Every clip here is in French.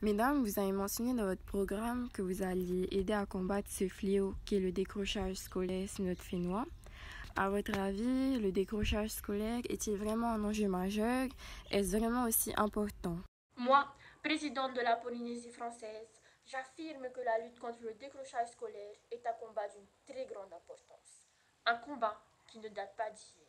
Mesdames, vous avez mentionné dans votre programme que vous alliez aider à combattre ce fléau qui est le décrochage scolaire sur notre Fénois. À votre avis, le décrochage scolaire est-il vraiment un enjeu majeur? Est-ce vraiment aussi important? Moi, présidente de la Polynésie française, j'affirme que la lutte contre le décrochage scolaire est un combat d'une très grande importance. Un combat qui ne date pas d'hier.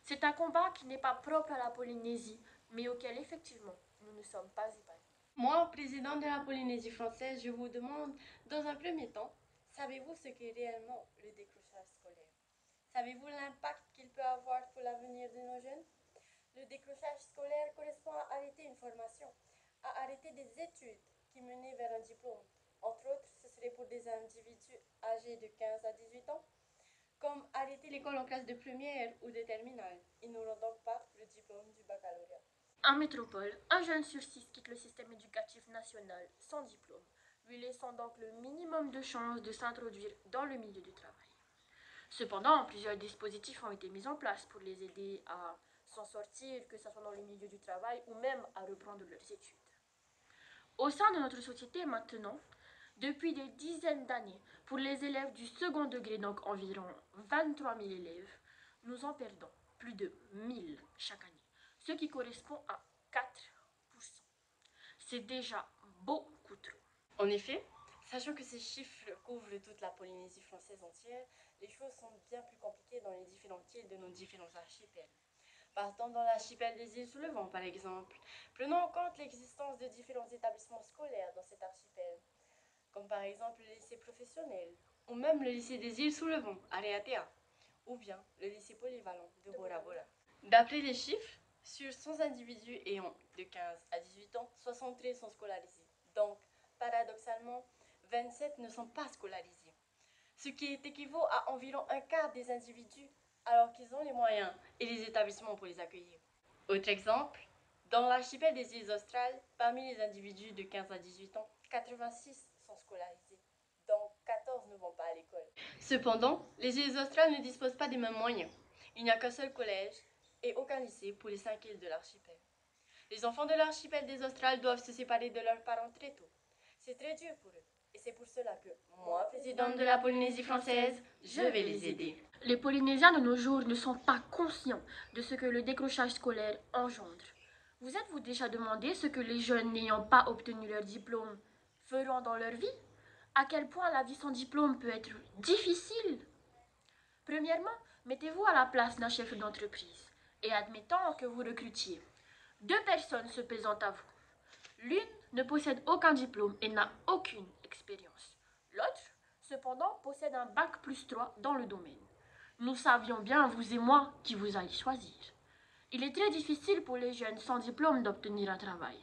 C'est un combat qui n'est pas propre à la Polynésie, mais auquel effectivement nous ne sommes pas épargnés. Moi, présidente de la Polynésie française, je vous demande, dans un premier temps, savez-vous ce qu'est réellement le décrochage scolaire? Savez-vous l'impact qu'il peut avoir pour l'avenir de nos jeunes? Le décrochage scolaire correspond à arrêter une formation, à arrêter des études qui menaient vers un diplôme. Entre autres, ce serait pour des individus âgés de 15 à 18 ans, comme arrêter l'école en classe de première ou de terminale. Ils n'auront donc pas le diplôme du baccalauréat. En métropole, un jeune sur 6 quitte le système éducatif national sans diplôme, lui laissant donc le minimum de chances de s'introduire dans le milieu du travail. Cependant, plusieurs dispositifs ont été mis en place pour les aider à s'en sortir, que ce soit dans le milieu du travail ou même à reprendre leurs études. Au sein de notre société maintenant, depuis des dizaines d'années, pour les élèves du second degré, donc environ 23 000 élèves, nous en perdons plus de 1000 chaque année, ce qui correspond à 4%. C'est déjà beaucoup trop. En effet, sachant que ces chiffres couvrent toute la Polynésie française entière, les choses sont bien plus compliquées dans les différentes îles de nos différents archipels. Partons dans l'archipel des îles sous le vent, par exemple. Prenons en compte l'existence de différents établissements scolaires dans cet archipel, comme par exemple le lycée professionnel, ou même le lycée des îles sous le vent, à Réatea, ou bien le lycée polyvalent de Bora Bora. D'après les chiffres, sur 100 individus ayant de 15 à 18 ans, 73 sont scolarisés. Donc, paradoxalement, 27 ne sont pas scolarisés, ce qui équivaut à environ un quart des individus alors qu'ils ont les moyens et les établissements pour les accueillir. Autre exemple, dans l'archipel des îles australes, parmi les individus de 15 à 18 ans, 86 sont scolarisés, donc 14 ne vont pas à l'école. Cependant, les îles australes ne disposent pas des mêmes moyens. Il n'y a qu'un seul collège et aucun lycée pour les 5 îles de l'archipel. Les enfants de l'archipel des australes doivent se séparer de leurs parents très tôt. C'est très dur pour eux. Et c'est pour cela que moi, présidente de la Polynésie française, je vais les aider. Les Polynésiens de nos jours ne sont pas conscients de ce que le décrochage scolaire engendre. Vous êtes-vous déjà demandé ce que les jeunes n'ayant pas obtenu leur diplôme feront dans leur vie? À quel point la vie sans diplôme peut être difficile? Premièrement, mettez-vous à la place d'un chef d'entreprise et admettons que vous recrutiez 2 personnes se présentent à vous. L'une ne possède aucun diplôme et n'a aucune expérience. L'autre, cependant, possède un bac plus 3 dans le domaine. Nous savions bien, vous et moi, qui vous allez choisir. Il est très difficile pour les jeunes sans diplôme d'obtenir un travail.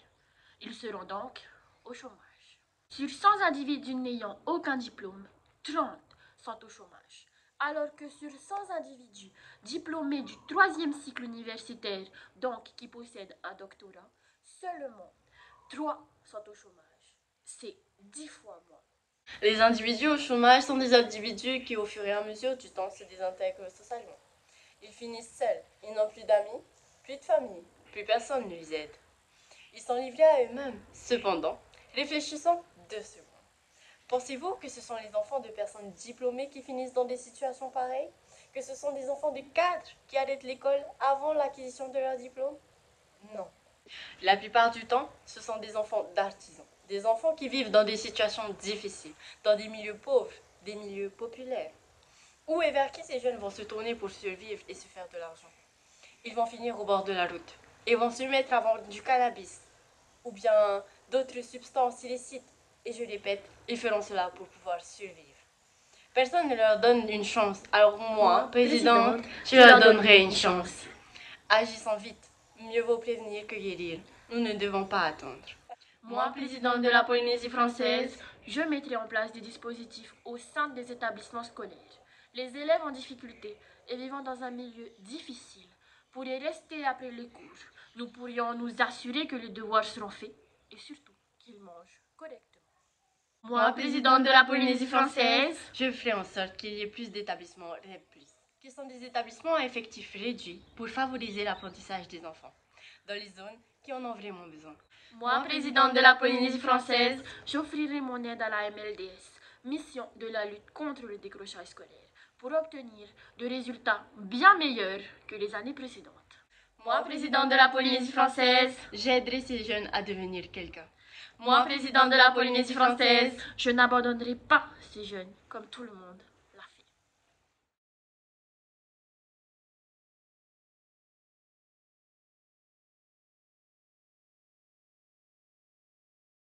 Ils seront donc au chômage. Sur 100 individus n'ayant aucun diplôme, 30 sont au chômage. Alors que sur 100 individus diplômés du 3e cycle universitaire, donc qui possèdent un doctorat, seulement 3 sont au chômage. C'est 10 fois moins. Les individus au chômage sont des individus qui, au fur et à mesure du temps, se désintègrent socialement. Ils finissent seuls, ils n'ont plus d'amis, plus de famille, plus personne ne les aide. Ils sont livrés à eux-mêmes. Cependant, réfléchissons 2 secondes. Pensez-vous que ce sont les enfants de personnes diplômées qui finissent dans des situations pareilles? Que ce sont des enfants de cadres qui arrêtent l'école avant l'acquisition de leur diplôme? Non. La plupart du temps, ce sont des enfants d'artisans. Des enfants qui vivent dans des situations difficiles, dans des milieux pauvres, des milieux populaires. Où et vers qui ces jeunes vont se tourner pour survivre et se faire de l'argent? Ils vont finir au bord de la route et vont se mettre à vendre du cannabis ou bien d'autres substances illicites. Et je répète, ils feront cela pour pouvoir survivre. Personne ne leur donne une chance, alors moi, présidente, je leur donnerai une chance. Agissons vite, mieux vaut prévenir que guérir. Nous ne devons pas attendre. Moi, présidente de la Polynésie française, je mettrai en place des dispositifs au sein des établissements scolaires. Les élèves en difficulté et vivant dans un milieu difficile pourraient rester après les cours. Nous pourrions nous assurer que les devoirs seront faits et surtout qu'ils mangent correctement. Moi, présidente de la Polynésie française, je ferai en sorte qu'il y ait plus d'établissements REP+, qui sont des établissements à effectifs réduits pour favoriser l'apprentissage des enfants, dans les zones qui en ont vraiment besoin. Moi, présidente de la Polynésie française, j'offrirai mon aide à la MLDS, mission de la lutte contre le décrochage scolaire, pour obtenir des résultats bien meilleurs que les années précédentes. Moi, présidente de la Polynésie française, j'aiderai ces jeunes à devenir quelqu'un. Moi, présidente de la Polynésie française, je n'abandonnerai pas ces jeunes comme tout le monde.